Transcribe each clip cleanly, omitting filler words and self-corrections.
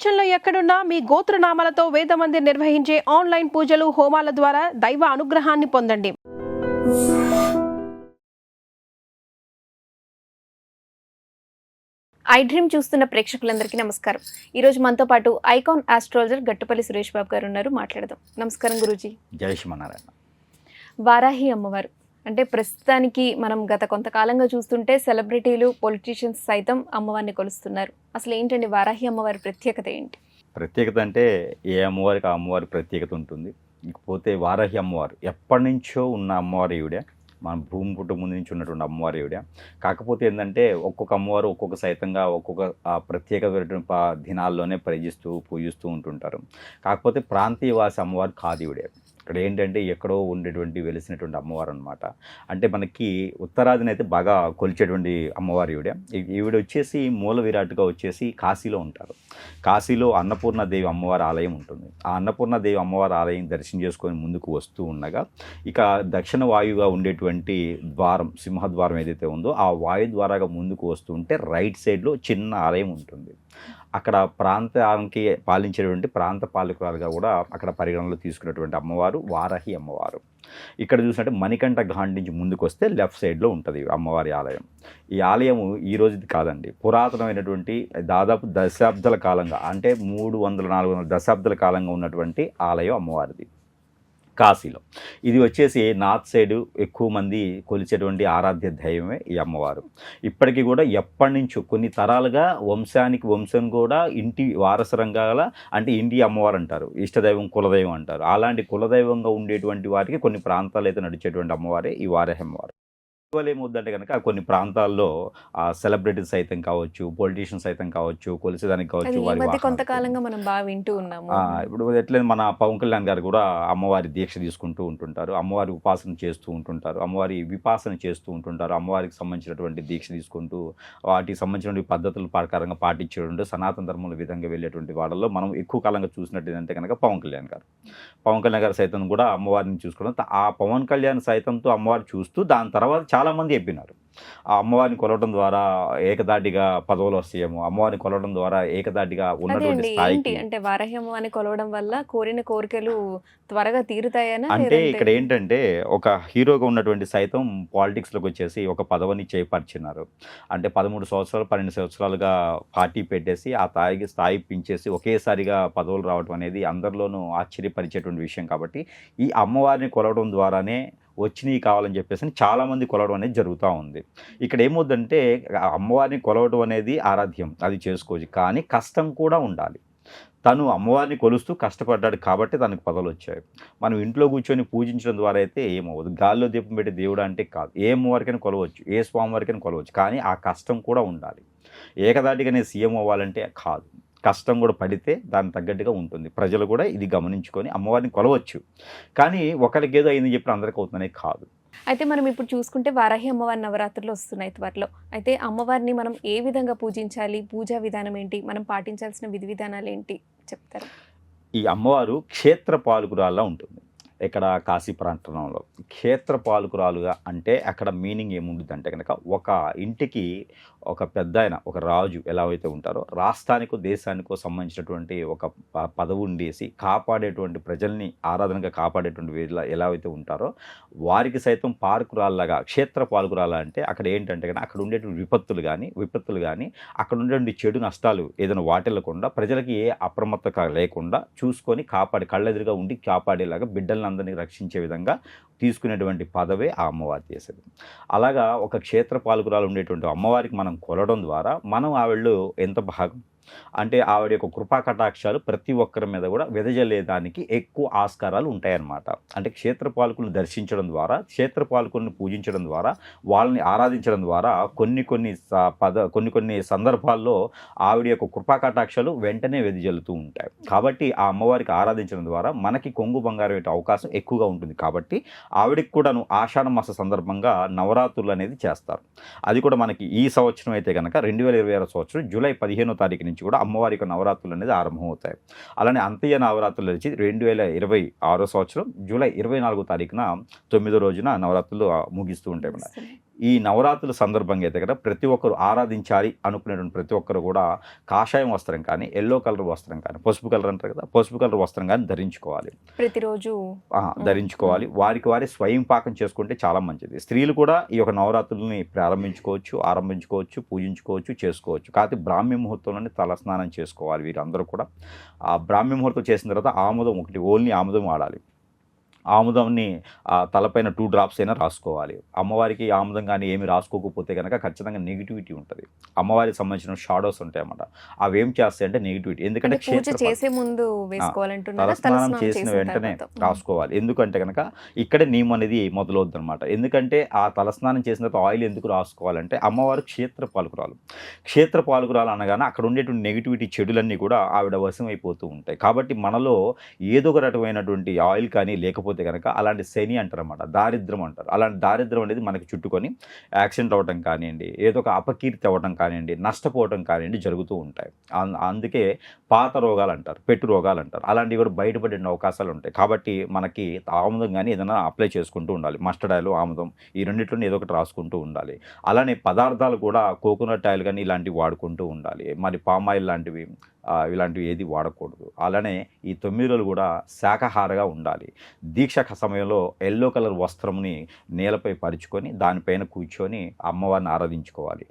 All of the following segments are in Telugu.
ప్రపంచంలో ఎక్కడున్నా మీ గోత్రనామాలతో వేదమందిర్ నిర్వహించే ఆన్లైన్ పూజలు హోమాల ద్వారా దైవ అనుగ్రహాన్ని పొందండి. ఐ డ్రీమ్ చూస్తున్న ప్రేక్షకులందరికీ నమస్కారం. ఈరోజు మనతో పాటు ఐకాన్ ఆస్ట్రాలజర్ గట్టుపల్లి సురేష్ బాబు గారు ఉన్నారు. మాట్లాడదాం. నమస్కారం గురూజీ. జై శ్రీమన్నారాయణ. వారాహి అమ్మవారు అంటే ప్రస్తుతానికి మనం గత కొంతకాలంగా చూస్తుంటే సెలబ్రిటీలు, పొలిటీషియన్స్ సైతం అమ్మవారిని కొలుస్తున్నారు. అసలు ఏంటండి వారాహి అమ్మవారి ప్రత్యేకత ఏంటి? ప్రత్యేకత అంటే ఏ అమ్మవారికి ఆ అమ్మవారి ప్రత్యేకత ఉంటుంది. ఇకపోతే వారాహి అమ్మవారు ఎప్పటి నుంచో ఉన్న అమ్మవారి ఈవిడ, మన భూమి పుట్ట ముందు నుంచి ఉన్నటువంటి అమ్మవారి ఈవిడ. కాకపోతే ఏంటంటే ఒక్కొక్క అమ్మవారు ఒక్కొక్క సైతంగా ఒక్కొక్క ప్రత్యేకమైనటువంటి దినాల్లోనే పూజిస్తూ ఉంటుంటారు. కాకపోతే ప్రాంతీయవాసి అమ్మవారు కాదు ఈవిడే. ఇక్కడ ఏంటంటే ఎక్కడో ఉండేటువంటి వెలిసినటువంటి అమ్మవారు అనమాట. అంటే మనకి ఉత్తరాదిని అయితే బాగా కొలిచేటువంటి అమ్మవారు ఈవిడ వచ్చేసి మూల విరాట్గా వచ్చేసి కాశీలో ఉంటారు. కాశీలో అన్నపూర్ణాదేవి అమ్మవారి ఆలయం ఉంటుంది. ఆ అన్నపూర్ణాదేవి అమ్మవారి ఆలయం దర్శనం చేసుకొని ముందుకు వస్తూ ఉండగా ఇక దక్షిణ వాయువుగా ఉండేటువంటి ద్వారం, సింహద్వారం ఏదైతే ఉందో ఆ వాయు ద్వారాగా ముందుకు వస్తూ ఉంటే రైట్ సైడ్లో చిన్న ఆలయం ఉంటుంది. అక్కడ ప్రాంతానికి పాలించేటువంటి ప్రాంత పాలకురాలుగా కూడా అక్కడ పరిగణనలో తీసుకున్నటువంటి అమ్మవారు వారాహి అమ్మవారు. ఇక్కడ చూసినట్టే మణికంఠ ఘాట్ నుంచి ముందుకు వస్తే లెఫ్ట్ సైడ్లో ఉంటుంది అమ్మవారి ఆలయం. ఈ ఆలయము ఈ రోజుది కాదండి, పురాతనమైనటువంటి దాదాపు దశాబ్దాల కాలంగా, అంటే 300-400 దశాబ్దాల కాలంగా ఉన్నటువంటి ఆలయం అమ్మవారిది కాశీలో. ఇది వచ్చేసి నార్త్ సైడ్ ఎక్కువ మంది కొలిచేటువంటి ఆరాధ్య దైవమే ఈ అమ్మవారు. ఇప్పటికీ కూడా ఎప్పటి నుంచో కొన్ని తరాలుగా వంశం కూడా ఇంటి వారసరంగా, అంటే ఇంటి అమ్మవారు అంటారు, ఇష్టదైవం కులదైవం అంటారు. అలాంటి కులదైవంగా ఉండేటువంటి వారికి కొన్ని ప్రాంతాలు అయితే నడిచేటువంటి అమ్మవారే ఈ వారాహి అమ్మవారు. ఇటీవల ఏమవుద్దంటే కనుక కొన్ని ప్రాంతాల్లో సెలబ్రిటీస్ సైతం కావచ్చు, పొలిటీషియన్స్ సైతం కావచ్చు, కొలిసేదానికి కావచ్చు, కొంతకాలంగా మనం బాగా వింటూ ఉన్నాము. ఇప్పుడు ఎట్లయినా మన పవన్ కళ్యాణ్ గారు కూడా అమ్మవారి దీక్ష తీసుకుంటూ ఉంటుంటారు, అమ్మవారి ఉపాసన చేస్తూ ఉంటుంటారు, అమ్మవారి విపాసన చేస్తూ ఉంటుంటారు. అమ్మవారికి సంబంధించినటువంటి దీక్ష తీసుకుంటూ వాటికి సంబంధించినటువంటి పద్ధతుల ప్రకారంగా పాటించేటువంటి సనాతన ధర్మంలో విధంగా వెళ్ళేటువంటి వాళ్ళలో మనం ఎక్కువ కాలంగా చూసినట్టు ఏంటంటే కనుక పవన్ కళ్యాణ్ గారు సైతం కూడా అమ్మవారిని చూసుకోవడం, ఆ పవన్ కళ్యాణ్ సైతంతో అమ్మవారిని చూస్తూ దాని తర్వాత చాలామంది చెప్పినారు ఆ అమ్మవారిని కొలవడం ద్వారా ఏకదాటిగా పదవులు వస్తాయేమో, అమ్మవారిని కొలవడం ద్వారా ఏకదాటిగా ఉన్నటువంటి స్థాయికి. అంటే వారాహి అమ్మవారిని కొలవడం వల్ల కోరిన కోరికలు త్వరగా తీరుతాయని. అంటే ఇక్కడ ఏంటంటే ఒక హీరోగా ఉన్నటువంటి సైతం పాలిటిక్స్లోకి వచ్చేసి ఒక పదవిని చేపర్చినారు. అంటే 13 సంవత్సరాలు 12 సంవత్సరాలుగా పార్టీ పెట్టేసి ఆ స్థాయి పెంచేసి ఒకేసారిగా పదవులు రావడం అనేది అందరిలోనూ ఆశ్చర్యపరిచేటువంటి విషయం. కాబట్టి ఈ అమ్మవారిని కొలవడం ద్వారానే వచ్చినవి కావాలని చెప్పేసి చాలామంది కొలవడం అనేది జరుగుతూ ఉంది. ఇక్కడ ఏమవుద్దంటే అమ్మవారిని కొలవడం అనేది ఆరాధ్యం, అది చేసుకోవచ్చు, కానీ కష్టం కూడా ఉండాలి. తను అమ్మవారిని కొలుస్తూ కష్టపడ్డాడు కాబట్టి తనకు పదవులు వచ్చాయి. మనం ఇంట్లో కూర్చొని పూజించడం ద్వారా అయితే ఏమవ్వదు. గాల్లో దీపం పెట్టే దేవుడు అంటే కాదు, ఏ అమ్మవారికైనా కొలవచ్చు, ఏ స్వామివారికైనా కొలవచ్చు, కానీ ఆ కష్టం కూడా ఉండాలి. ఏకదాటిగానే సీఎం అవ్వాలంటే కాదు, కష్టం కూడా పడితే దానికి తగ్గట్టుగా ఉంటుంది. ప్రజలు కూడా ఇది గమనించుకొని అమ్మవారిని కొలవచ్చు, కానీ ఒకరికి ఏదో అయింది చెప్పి అందరికీ అవుతుందనే కాదు. అయితే మనం ఇప్పుడు చూసుకుంటే వారాహి అమ్మవారి నవరాత్రులు వస్తున్నాయి త్వరలో. అయితే అమ్మవారిని మనం ఏ విధంగా పూజించాలి, పూజా విధానం ఏంటి, మనం పాటించాల్సిన విధి విధానాలు ఏంటి చెప్తారు? ఈ అమ్మవారు క్షేత్ర పాలకురాల్లా ఉంటుంది. ఇక్కడ కాశీ ప్రాంతంలో క్షేత్ర పాలకురాలుగా అంటే అక్కడ మీనింగ్ ఏముంటుంది అంటే కనుక ఒక ఇంటికి ఒక పెద్ద ఆయన, ఒక రాజు ఎలా అయితే ఉంటారో, రాష్ట్రానికో దేశానికో సంబంధించినటువంటి ఒక పదవి ఉండేసి కాపాడేటువంటి, ప్రజల్ని ఆరాధనగా కాపాడేటువంటి వీళ్ళ ఎలా అయితే ఉంటారో వారికి సైతం పాలకురాల్లాగా, క్షేత్ర పాలకురాల అంటే అక్కడ ఏంటంటే కానీ అక్కడ ఉండేటువంటి విపత్తులు కానీ అక్కడ ఉండేటువంటి చెడు నష్టాలు ఏదైనా వాటిల్లకుండా ప్రజలకి ఏ అప్రమత్తత లేకుండా చూసుకొని కాపాడి, కళ్ళెదురుగా ఉండి కాపాడేలాగా బిడ్డలను అందరినీ రక్షించే విధంగా తీసుకునేటువంటి పదవే ఆ అమ్మవారు చేసేది. అలాగా ఒక క్షేత్ర పాలకురాలు ఉండేటువంటి అమ్మవారికి మనం కొలవడం ద్వారా మనం ఆవిళ్ళు ఎంత భాగం అంటే ఆవిడ యొక్క కృపా కటాక్షాలు ప్రతి ఒక్కరి మీద కూడా వెదజల్లేదానికి ఎక్కువ ఆస్కారాలు ఉంటాయన్నమాట. అంటే క్షేత్రపాలకులను దర్శించడం ద్వారా, క్షేత్రపాలకులను పూజించడం ద్వారా, వాళ్ళని ఆరాధించడం ద్వారా కొన్ని సందర్భాల్లో ఆవిడ యొక్క కృపా కటాక్షాలు వెంటనే వెదజల్లుతూ ఉంటాయి. కాబట్టి ఆ అమ్మవారికి ఆరాధించడం ద్వారా మనకి కొంగు బంగారం అయ్యే అవకాశం ఎక్కువగా ఉంటుంది. కాబట్టి ఆవిడకి కూడాను ఆషాఢ మాస సందర్భంగా నవరాత్రులు అనేది చేస్తారు. అది కూడా మనకి ఈ సంవత్సరం అయితే కనుక 2026 సంవత్సరం జూలై 15వ తారీఖు నుంచి కూడా అమ్మవారి యొక్క నవరాత్రులు అనేది ఆరంభమవుతాయి. అలానే అంత్య నవరాత్రులు వచ్చి 2026 సంవత్సరం జూలై 24వ తారీఖున 9వ రోజున నవరాత్రులు ముగిస్తూ ఉంటాయి. ఈ నవరాత్రుల సందర్భంగా అయితే కదా ప్రతి ఒక్కరు ఆరాధించాలి అనుకునేటువంటి ప్రతి ఒక్కరు కూడా కాషాయం వస్త్రం కానీ, ఎల్లో కలర్ వస్త్రం కానీ, పసుపు కలర్ అంటారు కదా, పసుపు కలర్ వస్త్రం కానీ ధరించుకోవాలి. ప్రతిరోజు ధరించుకోవాలి. వారికి వారి స్వయం పాకం చేసుకుంటే చాలా మంచిది. స్త్రీలు కూడా ఈ యొక్క నవరాత్రులని ఆరంభించుకోవచ్చు, పూజించుకోవచ్చు, చేసుకోవచ్చు. కాకపోతే బ్రాహ్మీ ముహూర్తంలోనే తలస్నానం చేసుకోవాలి వీరందరూ కూడా. ఆ బ్రాహ్మీ ముహూర్తం చేసిన తర్వాత ఆముదం ఒకటి, ఓన్లీ ఆముదం వాడాలి. ఆముదంని తలపైన 2 drops అయినా రాసుకోవాలి. అమ్మవారికి ఆముదం కానీ ఏమి రాసుకోకపోతే కనుక ఖచ్చితంగా నెగిటివిటీ ఉంటుంది. అమ్మవారికి సంబంధించిన షాడోస్ ఉంటాయన్నమాట. అవి ఏం చేస్తాయంటే నెగిటివిటీ. ఎందుకంటే పూజ చేసే ముందు వేసుకోవాలంటున్నారా? తలస్నానం చేసిన వెంటనే రాసుకోవాలి. ఎందుకంటే కనుక ఇక్కడే నియమం అనేది మొదలవుద్ది అనమాట. ఎందుకంటే ఆ తలస్నానం చేసిన తర్వాత ఆయిల్ ఎందుకు రాసుకోవాలంటే అమ్మవారు క్షేత్ర పాలకురాలు అనగానే అక్కడ ఉండేటువంటి నెగిటివిటీ చెడులన్నీ కూడా ఆవిడ వశం అయిపోతూ ఉంటాయి. కాబట్టి మనలో ఏదో ఒక రకమైనటువంటి ఆయిల్ కానీ లేకపోతే కనుక అలాంటి శని అంటారన్నమాట, దారిద్రం అంటారు. అలాంటి దారిద్రం అనేది మనకి చుట్టుకొని యాక్సిడెంట్ అవ్వడం కానివ్వండి, ఏదో ఒక అపకీర్తి అవ్వడం కానివ్వండి, నష్టపోవడం కానివ్వండి జరుగుతూ ఉంటాయి. అందుకే పాత రోగాలు అంటారు, పెట్టు రోగాలు అంటారు. అలాంటివి కూడా బయటపడే అవకాశాలు ఉంటాయి. కాబట్టి మనకి ఆముదం కానీ ఏదైనా అప్లై చేసుకుంటూ ఉండాలి. మస్టర్డ్ ఆయిల్, ఆముదం ఈ రెండిట్లోనే ఏదో ఒకటి రాసుకుంటూ ఉండాలి. అలానే పదార్థాలు కూడా కోకోనట్ ఆయిల్ కానీ ఇలాంటివి వాడుకుంటూ ఉండాలి. మరి పామ్ ఆయిల్ లాంటివి ఇలాంటివి ఏది వాడకూడదు. అలానే ఈ 9 రోజులు కూడా శాకాహారగా ఉండాలి. దీక్ష సమయంలో ఎల్లో కలర్ వస్త్రంని నేలపై పరుచుకొని దానిపైన కూర్చొని అమ్మవారిని ఆరాధించుకోవాలి.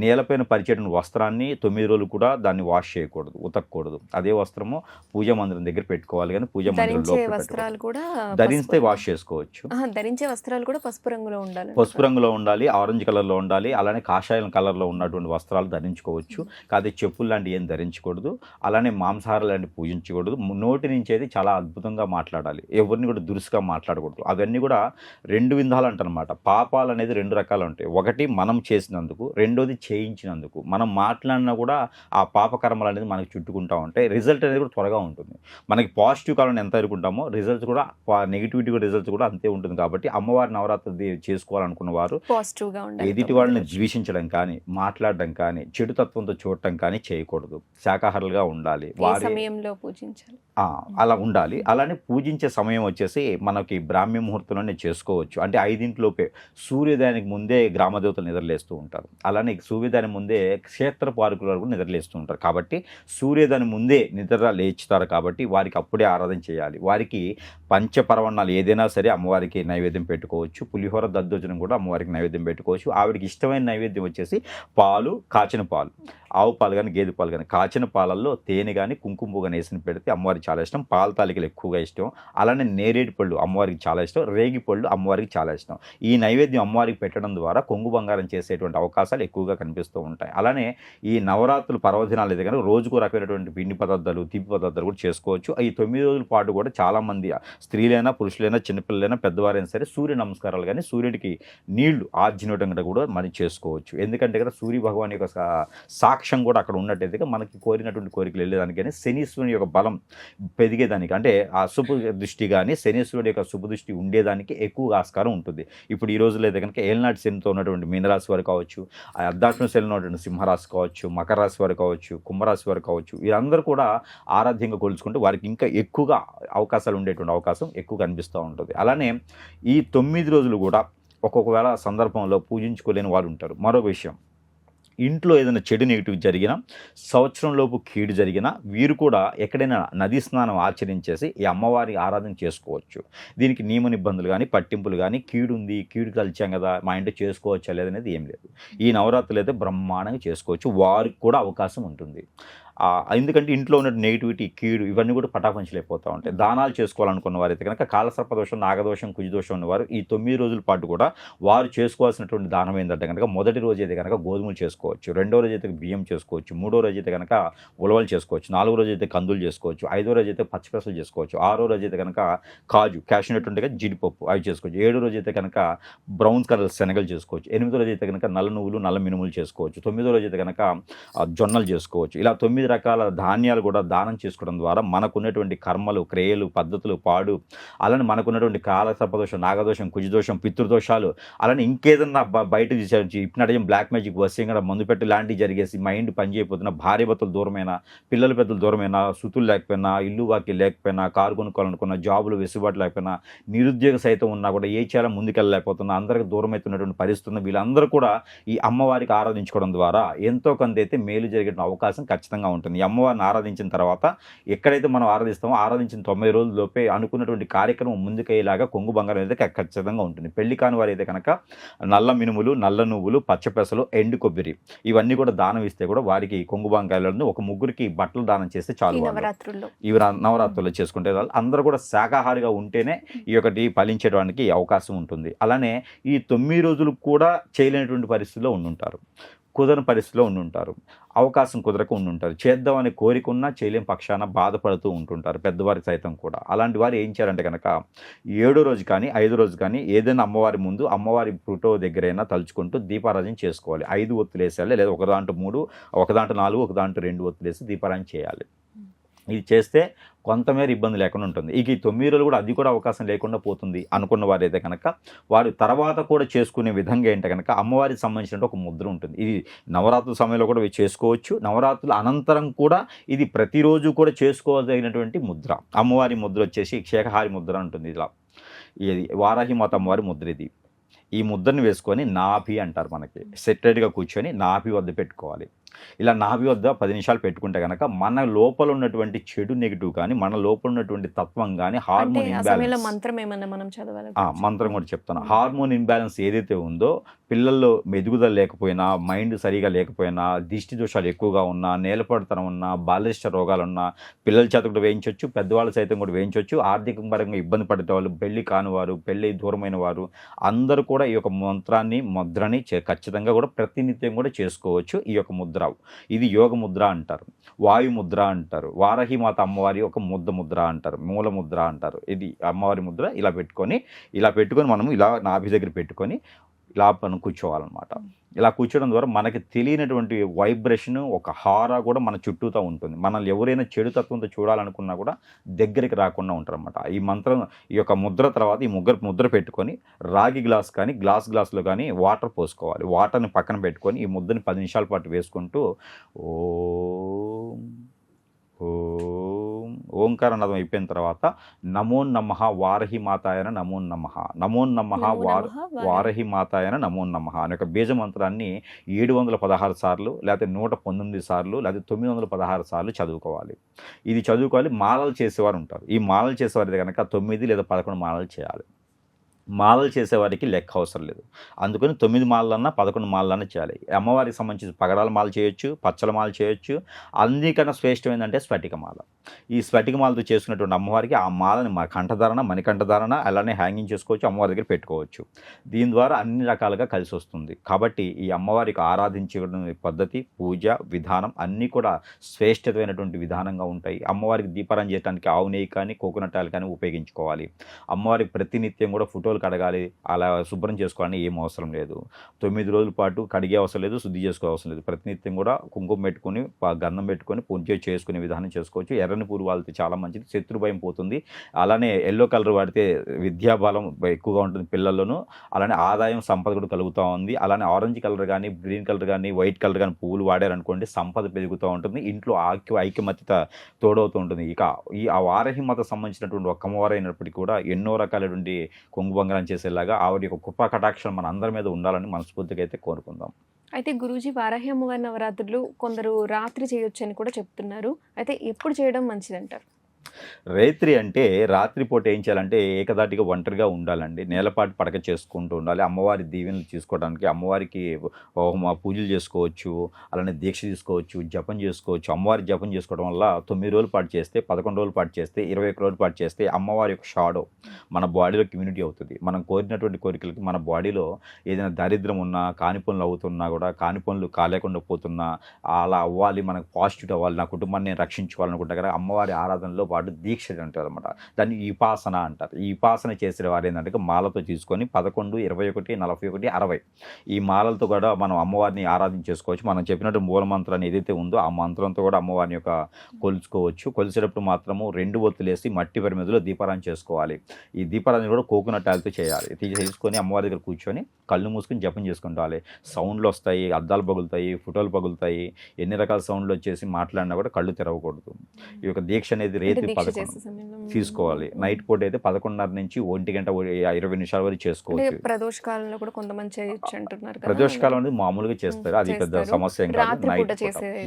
నేలపైన పరిచేటువంటి వస్త్రాన్ని 9 రోజులు కూడా దాన్ని వాష్ చేయకూడదు, ఉతకూడదు. అదే వస్త్రము పూజా మందిరం దగ్గర పెట్టుకోవాలి. కానీ పూజా మందిరంలో ధరిస్తే వాష్ చేసుకోవచ్చు. ధరించే వస్త్రాలు కూడా పసుపు రంగులో ఉండాలి, ఆరెంజ్ కలర్లో ఉండాలి. అలానే కాషాయం కలర్లో ఉన్నటువంటి వస్త్రాలు ధరించుకోవచ్చు. కాదే చెప్పులు లాంటివి ఏం ధరించకూడదు. అలానే మాంసాహారాలు లాంటివి పూజించకూడదు. నోటి నుంచి అయితే చాలా అద్భుతంగా మాట్లాడాలి. ఎవరిని కూడా దురుసుగా మాట్లాడకూడదు. అవన్నీ కూడా 2 విధాలు అంటనమాట. పాపాలు అనేది 2 రకాలు ఉంటాయి. ఒకటి మనం చేసినందుకు, రెండోది చేయించినందుకు. మనం మాట్లాడినా కూడా ఆ పాపకర్మలు అనేది మనకు చుట్టుకుంటూ ఉంటాయి. రిజల్ట్ అనేది కూడా త్వరగా ఉంటుంది. మనకి పాజిటివ్ కాలం ఎంత ఎదుర్కొంటామో రిజల్ట్స్ కూడా నెగిటివిటీ రిజల్ట్స్ కూడా అంతే ఉంటుంది. కాబట్టి అమ్మవారి నవరాత్రి చేసుకోవాలనుకున్న వారు పాజిటివ్గా ఉండాలి. ఎదుటి వాళ్ళని ద్వేషించడం కానీ, మాట్లాడడం కానీ, చెడు తత్వంతో చూడటం కానీ చేయకూడదు. శాకాహారులుగా ఉండాలి. వారి సమయంలో పూజించాలి. అలా ఉండాలి. అలానే పూజించే సమయం వచ్చేసి మనకి బ్రాహ్మీ ముహూర్తంలోనే చేసుకోవచ్చు. అంటే 5 సూర్యోదయానికి ముందే గ్రామదేవతలు నిద్రలేస్తూ ఉంటారు. అలానే సూర్యోదయానికి ముందే క్షేత్ర పాలకులు కూడా నిద్రలేస్తూ ఉంటారు. కాబట్టి సూర్యోదయానికి ముందే నిద్ర లేచుతారు. కాబట్టి వారికి అప్పుడే ఆరాధన చేయాలి. వారికి పంచపరవణాలు ఏదైనా సరే అమ్మవారికి నైవేద్యం పెట్టుకోవచ్చు. పులిహోర దద్దోజనం కూడా అమ్మవారికి నైవేద్యం పెట్టుకోవచ్చు. ఆవిడకి ఇష్టమైన నైవేద్యం వచ్చేసి పాలు, కాచిన పాలు, ఆవు పాలు కానీ, గేదె పాలు కానీ, కాచిన పాలల్లో తేనె కానీ, కుంకుమ కానీ వేసిన పెడితే అమ్మవారికి చాలా ఇష్టం. పాల తాలికలు ఎక్కువగా ఇష్టం. అలానే నేరేడు పళ్ళు అమ్మవారికి చాలా ఇష్టం. రేగి పళ్ళు అమ్మవారికి చాలా ఇష్టం. ఈ నైవేద్యం అమ్మవారికి పెట్టడం ద్వారా కొంగు బంగారం చేసేటువంటి అవకాశాలు ఎక్కువగా కనిపిస్తూ ఉంటాయి. అలానే ఈ నవరాత్రులు పర్వదినాలు అయితే కనుక రోజుకు రకమైనటువంటి పిండి పదార్థాలు, తీపి పదార్థాలు కూడా చేసుకోవచ్చు. ఈ 9 రోజుల పాటు కూడా చాలామంది స్త్రీలైనా, పురుషులైనా, చిన్నపిల్లలైనా, పెద్దవారైనా సరే సూర్య నమస్కారాలు కానీ, సూర్యుడికి నీళ్లు ఆర్జినటం కూడా మనం చేసుకోవచ్చు. ఎందుకంటే కదా సూర్య భగవాన్ యొక్క సాక్ష్యం కూడా అక్కడ ఉన్నట్టయితే మనకి కోరినటువంటి కోరికలు వెళ్ళేదానికి కానీ, శనీశ్వరుని యొక్క బలం పెరిగేదానికి, అంటే ఆ శుభ దృష్టి కానీ శనీశ్వరుడి యొక్క శుభ దృష్టి ఉండేదానికి ఎక్కువగా ఆస్కారం ఉంటుంది. ఇప్పుడు ఈ రోజుల్లో అయితే కనుక ఏళ్ళనాటి శనితో ఉన్నటువంటి మీనరాశి వారు కావచ్చు, ఆ అర్ధాశ్మ శనిలో ఉన్నటువంటి సింహరాశి కావచ్చు, మకర రాశి వారు కావచ్చు, కుంభరాశి వారు కావచ్చు, వీరందరూ కూడా ఆరాధ్యంగా కొలుచుకుంటే వారికి ఇంకా ఎక్కువగా అవకాశాలు ఉండేటువంటి అవకాశం ఎక్కువ కనిపిస్తూ ఉంటుంది. అలానే ఈ 9 రోజులు కూడా ఒక్కొక్కవేళ సందర్భంలో పూజించుకోలేని వారు ఉంటారు. మరో విషయం, ఇంట్లో ఏదైనా చెడు నెగిటివ్ జరిగినా, సంవత్సరంలోపు కీడు జరిగినా వీరు కూడా ఎక్కడైనా నదీ స్నానం ఆచరించేసి ఈ అమ్మవారి ఆరాధన చేసుకోవచ్చు. దీనికి నియమ నిబంధనలు కానీ, పట్టింపులు కానీ, కీడు ఉంది, కీడు కలిచాం కదా మా ఇంట్లో చేసుకోవచ్చా లేదనేది ఏం లేదు. ఈ నవరాత్రులు అయితే బ్రహ్మాండంగా చేసుకోవచ్చు. వారికి కూడా అవకాశం ఉంటుంది. ఎందుకంటే ఇంట్లో ఉన్న నెగిటివిటీ, కీడు ఇవన్నీ కూడా పటాపంచలేకపోతూ ఉంటాయి. దానాలు చేసుకోవాలనుకున్న వారైతే కనుక కాలసర్పదోషం, నాగదోషం, కుజదోషం ఉన్నవారు ఈ 9 రోజుల పాటు కూడా వారు చేసుకోవాల్సినటువంటి దానం ఏంటంటే కనుక మొదటి రోజు అయితే కనుక గోధుమలు చేసుకోవచ్చు, రెండో రోజు అయితే బియ్యం చేసుకోవచ్చు, మూడో రోజు అయితే కనుక ఉలవలు చేసుకోవచ్చు, నాలుగో రోజు అయితే కందులు చేసుకోవచ్చు, ఐదో రోజు అయితే పచ్చిపెసలు చేసుకోవచ్చు, ఆరో రోజు అయితే కనుక కాజు, క్యాషనట్ ఉంటే జీడిపప్పు అవి చేసుకోవచ్చు, ఏడో రోజు అయితే కనుక బ్రౌన్ కలర్ శనగలు చేసుకోవచ్చు, ఎనిమిదో రోజు అయితే కనుక నల్ల నువ్వులు, నల్ల మినుములు చేసుకోవచ్చు, 9వ రోజు అయితే కనుక జొన్నలు చేసుకోవచ్చు. ఇలా 9 9 రకాల ధాన్యాలు కూడా దానం చేసుకోవడం ద్వారా మనకున్నటువంటి కర్మలు, క్రియలు, పద్ధతులు పాడు, అలానే మనకున్నటువంటి కాల సర్పదోషం, నాగదోషం, కుజదోషం, పితృదోషాలు, అలానే ఇంకేదన్నా బయట హిప్నటిజం, బ్లాక్ మ్యాజిక్, వశీకరణ, మందు పెట్టి లాంటివి జరిగేసి మైండ్ పనిచేయకపోతున్నా, భార్య భర్తలు దూరమైనా, పిల్లలు పెద్దలు దూరమైనా, సుతులు లేకపోయినా, ఇల్లు వాకి లేకపోయినా, కారు కొనుక్కోవాలనుకున్న, జాబులు వెసులుబాటు లేకపోయినా, నిరుద్యోగ సైతం ఉన్నా కూడా ఏ చేయాలో ముందుకెళ్ళలేకపోతున్నా, అందరికి దూరమవుతున్నటువంటి పరిస్థితున్న వీళ్ళందరూ కూడా ఈ అమ్మవారికి ఆరాధించుకోవడం ద్వారా ఎంతో కొంత అయితే మేలు జరిగే అవకాశం ఖచ్చితంగా ఉంటుంది. ఈ అమ్మవారిని ఆరాధించిన తర్వాత ఎక్కడైతే మనం ఆరాధిస్తామో ఆరాధించిన 9 రోజుల్లోపే అనుకున్నటువంటి కార్యక్రమం ముందుకయ్యేలాగా కొంగు బంగారం అయితే ఖచ్చితంగా ఉంటుంది. పెళ్లి కాని వారు అయితే కనుక నల్ల మినుములు, నల్ల నువ్వులు, పచ్చపెసలు, ఎండు కొబ్బరి ఇవన్నీ కూడా దానం ఇస్తే కూడా వారికి కొంగు బంగారాలను ఒక ముగ్గురికి బట్టలు దానం చేస్తే చాలు. ఇవి నవరాత్రుల్లో చేసుకుంటే అందరూ కూడా శాకాహారిగా ఉంటేనే ఈ ఒకటి ఫలించడానికి అవకాశం ఉంటుంది. అలానే ఈ 9 రోజులు కూడా చేయలేనటువంటి పరిస్థితిలో ఉండుంటారు, కుదరని పరిస్థితిలో ఉండుంటారు, అవకాశం కుదరక ఉండుంటారు, చేద్దామనే కోరిక ఉన్నా చేయలేని పక్షాన బాధపడుతూ ఉంటుంటారు పెద్దవారి సైతం కూడా. అలాంటి వారు ఏం చేయాలంటే కనుక 7వ రోజు కానీ 5వ రోజు కానీ ఏదైనా అమ్మవారి ముందు అమ్మవారి ఫోటో దగ్గరైనా తలుచుకుంటూ దీపారాధన చేసుకోవాలి. 5 ఒత్తులు వేసేయాలి, లేదా ఒక దాంట్లో 3, ఒక దాంట్లో 4, ఒక దాంట్లో 2 ఒత్తులు వేసి దీపారాధన చేయాలి. ఇది చేస్తే కొంతమేర ఇబ్బంది లేకుండా ఉంటుంది. ఈ 9 రోజులు కూడా అది కూడా అవకాశం లేకుండా పోతుంది అనుకున్న వారైతే కనుక వారు తర్వాత కూడా చేసుకునే విధంగా ఏంటంటే కనుక అమ్మవారికి సంబంధించిన ఒక ముద్ర ఉంటుంది. ఇది నవరాత్రుల సమయంలో కూడా చేసుకోవచ్చు, నవరాత్రుల అనంతరం కూడా ఇది ప్రతిరోజు కూడా చేసుకోదగినటువంటి ముద్ర. అమ్మవారి ముద్ర వచ్చేసి శాకాహారి ముద్ర ఉంటుంది. ఇలా ఇది వారాహి మాత అమ్మవారి ముద్ర. ఇది ఈ ముద్రని వేసుకొని నాభి అంటారు, మనకి సెటరేట్గా కూర్చొని నాభి వద్ద పెట్టుకోవాలి. ఇలా నాభి వద్ద 10 నిమిషాలు పెట్టుకుంటే కనుక మన లోపల ఉన్నటువంటి చెడు నెగిటివ్ కానీ, మన లోపల ఉన్నటువంటి తత్వం కానీ, హార్మోన్ ఇంబ్యాలెన్స్, మంత్రం కూడా చెప్తాను, హార్మోన్ ఇంబ్యాలెన్స్ ఏదైతే ఉందో, పిల్లల్లో మెదుగుదల లేకపోయినా, మైండ్ సరిగా లేకపోయినా, దిష్టి దోషాలు ఎక్కువగా ఉన్నా, నేలపడతనం ఉన్నా, బాలిష్ట రోగాలున్నా పిల్లల చేత కూడా వేయించవచ్చు, పెద్దవాళ్ళు సైతం కూడా వేయించవచ్చు. ఆర్థిక పరంగా ఇబ్బంది పడే వాళ్ళు, పెళ్లి కానివారు, పెళ్ళి దూరమైన వారు అందరూ కూడా ఈ యొక్క ముద్రని ఖచ్చితంగా కూడా ప్రతినిత్యం కూడా చేసుకోవచ్చు. ఈ యొక్క ముద్ర ఇది యోగ ముద్ర అంటారు, వాయు ముద్ర అంటారు, వారాహి మాత అమ్మవారి ఒక ముద్ర అంటారు, మూల ముద్ర అంటారు. ఇది అమ్మవారి ముద్ర. ఇలా పెట్టుకొని మనము ఇలా నాభి దగ్గర పెట్టుకొని ఇలా మనం కూర్చోవాలన్నమాట. ఇలా కూర్చోవడం ద్వారా మనకి తెలియనటువంటి వైబ్రేషన్, ఒక హారా కూడా మన చుట్టూతో ఉంటుంది. మనల్ని ఎవరైనా చెడు తత్వంతో చూడాలనుకున్నా కూడా దగ్గరికి రాకుండా ఉంటారన్నమాట. ఈ మంత్రం, ఈ యొక్క ముద్ర తర్వాత ఈ ముద్ర పెట్టుకొని రాగి గ్లాస్ కానీ గ్లాస్లో కానీ వాటర్ పోసుకోవాలి. వాటర్ని పక్కన పెట్టుకొని ఈ ముద్రని 10 నిమిషాల పాటు వేసుకుంటూ ఓంకార నాదం అయిపోయిన తర్వాత నమో నమః వారాహి మాతాయన నమో నమః, నమో నమః వారాహి మాతాయన నమో నమః అనే ఒక బీజ మంత్రాన్ని 716 సార్లు, లేకపోతే 119 సార్లు, లేకపోతే 916 సార్లు చదువుకోవాలి. ఇది చదువుకోవాలి. మాలలు చేసేవారు ఉంటారు. ఈ మాలలు చేసేవారి కనుక 9 లేదా 11 మాలలు చేయాలి. మాలలు చేసేవారికి లెక్క అవసరం లేదు. అందుకని 9 మాలలన్నా 11 మాలలన్నా చేయాలి. అమ్మవారికి సంబంధించి పగడాల మాల చేయొచ్చు, పచ్చల మాల చేయొచ్చు. అన్నికన్నా శ్రేష్టం ఏంటంటే స్ఫటిక మాల. ఈ స్ఫటిక మాలతో చేసుకున్నటువంటి అమ్మవారికి ఆ మాలని కంఠధారణ, మణికంఠధారణ అలానే హ్యాంగింగ్ చేసుకోవచ్చు, అమ్మవారి దగ్గర పెట్టుకోవచ్చు. దీని ద్వారా అన్ని రకాలుగా కలిసి వస్తుంది. కాబట్టి ఈ అమ్మవారికి ఆరాధించే పద్ధతి, పూజ విధానం అన్నీ కూడా శ్రేష్టమైనటువంటి విధానంగా ఉంటాయి. అమ్మవారికి దీపారాధన చేయడానికి ఆవు నెయ్యి కానీ, కోకోనట్ ఆయిల్ కానీ ఉపయోగించుకోవాలి. అమ్మవారికి ప్రతినిత్యం కూడా ఫోటోలు కడగాలి, అలా శుభ్రం చేసుకోవాలని ఏం అవసరం లేదు. 9 రోజుల పాటు కడిగే అవసరం లేదు, శుద్ధి చేసుకో అవసరం లేదు. ప్రతినిత్యం కూడా కుంకుమ పెట్టుకొని, గంధం పెట్టుకొని పూజ చేసుకునే విధానం చేసుకోవచ్చు. ఎర్రని పూలు వాడితే చాలా మంచిది, శత్రు భయం పోతుంది. అలానే ఎల్లో కలర్ వాడితే విద్యాబలం ఎక్కువగా ఉంటుంది పిల్లల్లోనూ, అలానే ఆదాయం సంపద కూడా కలుగుతూ ఉంది. అలానే ఆరెంజ్ కలర్ కానీ, గ్రీన్ కలర్ కానీ, వైట్ కలర్ కానీ పువ్వులు వాడారనుకోండి సంపద పెరుగుతూ ఉంటుంది, ఇంట్లో ఐక్యమత్యత తోడవుతూ ఉంటుంది. ఇక ఆ వారాహి మాత సంబంధించినటువంటి ఒక అమ్మవారు అయినప్పటికీ కూడా ఎన్నో రకాలైనటువంటి కొంగు బంగారం చేసేలాగా ఆవిడ యొక్క కృపా కటాక్షం మన అందరి మీద ఉండాలని మనస్ఫూర్తిగా అయితే కోరుకుందాం. అయితే గురూజీ, వారాహి అమ్మవారి నవరాత్రులు కొందరు రాత్రి చేయొచ్చు అని కూడా చెప్తున్నారు. అయితే ఎప్పుడు చేయడం మంచిదంటారు? రైత్రి అంటే రాత్రిపూట ఏం చేయాలంటే ఏకదాటిగా ఒంటరిగా ఉండాలండి. నేలపాటు పడక చేసుకుంటూ ఉండాలి. అమ్మవారి దీవెనలు తీసుకోవడానికి అమ్మవారికి పూజలు చేసుకోవచ్చు, అలానే దీక్ష తీసుకోవచ్చు, జపం చేసుకోవచ్చు. అమ్మవారి జపం చేసుకోవడం వల్ల 9 రోజుల పాటు చేస్తే, 11 రోజుల పాటు చేస్తే, 21 రోజుల పాటు చేస్తే అమ్మవారి యొక్క షాడో మన బాడీలో కమ్యూనిటీ అవుతుంది. మనం కోరినటువంటి కోరికలకి మన బాడీలో ఏదైనా దారిద్ర్యం ఉన్నా, కాని పనులు అవుతున్నా కూడా, కాని పనులు కాలేకుండా పోతున్నా, అలా అవ్వాలి, మనకు పాజిటివ్ అవ్వాలి, నా కుటుంబాన్ని నేను రక్షించుకోవాలనుకుంటా కదా, అమ్మవారి ఆరాధనలో పాటు దీక్ష అంటారు అనమాట. దాన్ని విపాసన అంటారు. ఈ విపాసన చేసే వారు ఏంటంటే మాలతో తీసుకొని 11, 21, 41, 60 ఈ మాలలతో కూడా మనం అమ్మవారిని ఆరాధించేసుకోవచ్చు. మనం చెప్పినట్టు మూల మంత్రాన్ని ఏదైతే ఉందో ఆ మంత్రంతో కూడా అమ్మవారిని యొక్క కొలుచుకోవచ్చు. కొలిసేటప్పుడు మాత్రము 2 ఒత్తులేసి మట్టి పరిమితిలో దీపారాధన చేసుకోవాలి. ఈ దీపారాధన కూడా కోకోనట్ ఆయిల్తో చేయాలి. తీసుకొని అమ్మవారి దగ్గర కూర్చొని కళ్ళు మూసుకొని జపం చేసుకుంటాలి. సౌండ్లు వస్తాయి, అద్దాలు పగులుతాయి, ఫోటోలు పగులుతాయి, ఎన్ని రకాల సౌండ్లు వచ్చేసి మాట్లాడినా కూడా కళ్ళు తెరవకూడదు. ఈ యొక్క దీక్ష అనేది రేతి 11 తీసుకోవాలి. నైట్ పూట అయితే 11:30 నుంచి 1:20 వరకు చేసుకోవచ్చు. ప్రదోష కాలంలో కూడా కొంతమంది చేయొచ్చు అంటున్నారు. ప్రదోష కాలం అనేది మామూలుగా చేస్తారు, అది పెద్ద సమస్య ఏం కాదు.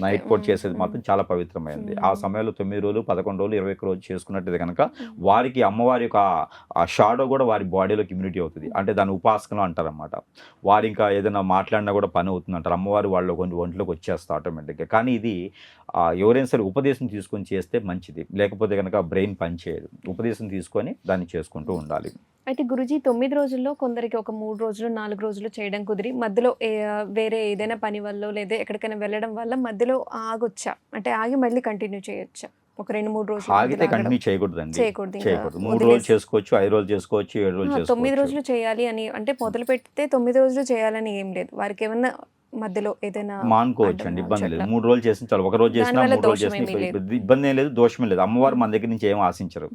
నైట్ పూట చేసేది మాత్రం చాలా పవిత్రమైనది. ఆ సమయంలో 9 రోజులు, 11 రోజులు, 21 రోజులు చేసుకున్నట్టు కనుక వారికి అమ్మవారి యొక్క ఆ షాడో కూడా వారి బాడీలోకి ఇమ్యూనిటీ అవుతుంది. అంటే దాని ఉపాసకలు అంటారన్నమాట. వారు ఇంకా ఏదైనా మాట్లాడినా కూడా పని అవుతుంది అంటారు. అమ్మవారి వాళ్ళు కొన్ని ఒంట్లోకి వచ్చేస్తారు ఆటోమేటిక్గా. కానీ ఇది ఎవరైనా సరే ఉపదేశం తీసుకొని చేస్తే మంచిది, లేకపోతే కనుక బ్రెయిన్ పనిచేయదు. ఉపదేశం తీసుకొని దాన్ని చేసుకుంటూ ఉండాలి. అయితే గురుజీ 9 రోజుల్లో కొందరికి ఒక 3 రోజులు 4 రోజులు చేయడం కుదిరి మధ్యలో వేరే ఏదైనా పని వల్ల లేదా ఎక్కడికైనా వెళ్ళడం వల్ల మధ్యలో ఆగొచ్చా, అంటే ఆగి మళ్ళీ కంటిన్యూ చేయొచ్చా? ఒక 2-3 రోజులు ఆగితే కంటిన్యూ చేయకూడదండి. 3 రోజులు చేసుకోవచ్చు, 5 రోజులు చేసుకోవచ్చు, 7 రోజులు చేసుకోవచ్చు. 9 రోజులు చేయాలి అని అంటే మొదలు పెడితే 9 రోజులు చేయాలని ఏం లేదు. వారికి ఏమన్నా మధ్యలో ఏదైనా మానుకోవచ్చు అండి, ఇబ్బంది లేదు. 3 రోజులు చేసిన చాలు. 1 రోజు చేసినా 3 రోజులు చేసినా ఇబ్బంది ఏం లేదు, దోషమే లేదు. అమ్మవారు మన దగ్గర నుంచి ఏం ఆశించరు.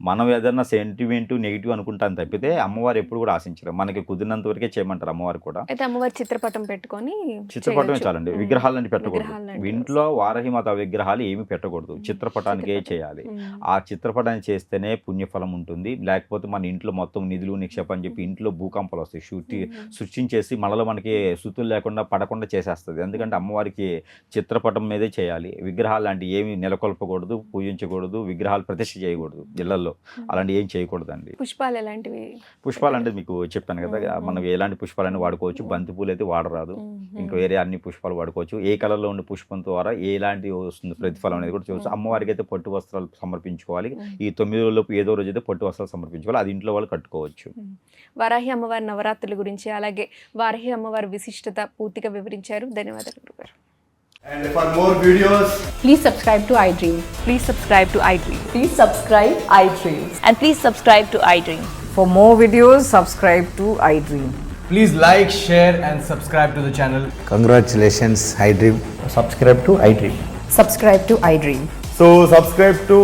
మనం ఏదైనా సెంటిమెంట్ నెగిటివ్ అనుకుంటాను తప్పితే అమ్మవారు ఎప్పుడు కూడా ఆశించరు. మనకి కుదిరినంత వరకే చేయమంటారు అమ్మవారు కూడా. అయితే అమ్మవారి చిత్రపటం పెట్టుకొని చిత్రపటమే చాలండి, విగ్రహాలని పెట్టకూడదు. ఇంట్లో వారాహిమాత విగ్రహాలు ఏమి పెట్టకూడదు, చిత్రపటానికే చేయాలి. ఆ చిత్రపటాన్ని చేస్తేనే పుణ్యఫలం ఉంటుంది. లేకపోతే మన ఇంట్లో మొత్తం నిధులు నిక్షేపం అని చెప్పి ఇంట్లో భూకంపాలు వస్తాయి. సృష్టించేసి మనలో మనకి శృతులు లేకుండా పడకుండా చేసేస్తుంది. ఎందుకంటే అమ్మవారికి చిత్రపటం మీదే చేయాలి. విగ్రహాలు లాంటివి ఏమి నెలకొల్పకూడదు, పూజించకూడదు, విగ్రహాలు ప్రతిష్ఠ చేయకూడదు. ఇళ్లలో అలాంటి ఏం చేయకూడదు అండి. పుష్పాలు ఎలాంటివి? పుష్పాలు అంటే మీకు చెప్పాను కదా, మనం ఎలాంటి పుష్పాలని వాడుకోవచ్చు. బంతి పూలు అయితే వాడరాదు, ఇంకా వేరే అన్ని పుష్పాలు వాడుకోవచ్చు. ఏ కలర్లో ఉండే పుష్పం ద్వారా ఎలాంటి వస్తుంది ప్రతిఫలం అనేది కూడా చూడవచ్చు. అమ్మవారికి అయితే పట్టు వస్త్రాలు సమర్పించుకోవాలి. ఈ 9 రోజులలోపు ఏదో రోజు అయితే పట్టు వస్త్రాలు సమర్పించుకోవాలి. అది ఇంట్లో వాళ్ళు కట్టుకోవచ్చు. వారాహి అమ్మవారి నవరాత్రుల గురించి అలాగే వారాహి అమ్మవారి విశిష్టత పూర్తిగా వివరించారు. ధన్యవాదాలు గురుగారు. And for more videos, Please subscribe to iDream. Please subscribe to iDream. Please subscribe iDream. And please subscribe to iDream. For more videos, subscribe to iDream. please like, share and subscribe to the channel. Congratulations, iDream. Subscribe to iDream. Subscribe to iDream. So subscribe to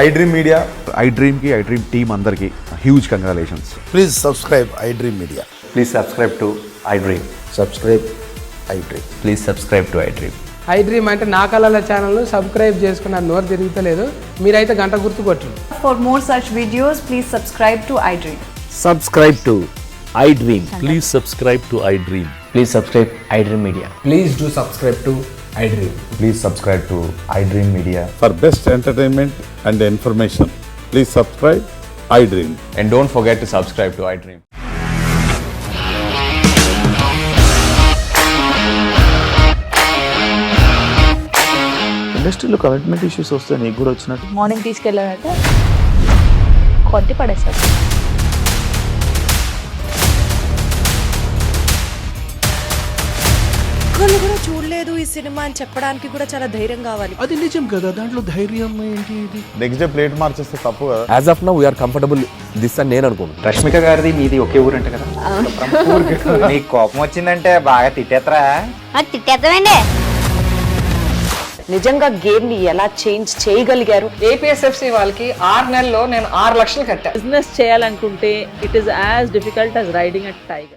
iDream Media. iDream ki iDream team andarki huge congratulations. Please subscribe iDream Media. Please subscribe to iDream. Subscribe iDream. Please subscribe to iDream. iDream అంటే నా కళల ఛానల్ సబ్స్క్రైబ్ చేసుకున్న నోరు తిరుగుతలేదు, మీరైతే గంట గుర్తు కొట్టండి. For more such videos, please subscribe to iDream. Subscribe to iDream. Please subscribe to iDream. Please subscribe iDream Media. Please do subscribe to iDream. Please subscribe to iDream Media. For best entertainment and information, please subscribe iDream. And don't forget to subscribe to iDream. ఇండస్ట్రీలో కమిట్మెంట్ ఇష్యూస్ వస్తే నీకు కూడా వచ్చినట్టు మార్నింగ్ తీసుకెళ్ళాలంటే కొట్టి పడేస్తారు. ఒక్కళ్ళు కూడా చూడలేదు ఈ సినిమా అని చెప్పడానికి కూడా చాలా ధైర్యం కావాలి. అది నిజం కదా, దాంట్లో ధైర్యం ఏంటి? నెక్స్ట్ డే ప్లేట్ మార్చేస్తే తప్పు కదా. As of now, we are comfortable this అని నేను అనుకుంటున్నాను. రష్మిక గారిది మీది ఒకే ఊరంట కదా. నీకు కోపం వచ్చిందంటే బాగా తిట్టేత్తరా? తిట్టేద్దామండి. నిజంగా గేమ్ ని ఎలా చేంజ్ చేయగలిగారు? ఏపీఎస్ఎఫ్సి వాళ్ళకి 6 నెలల్లో నేను 6 లక్షలు కట్టా. బిజినెస్ చేయాలనుకుంటే it is as difficult as riding a tiger.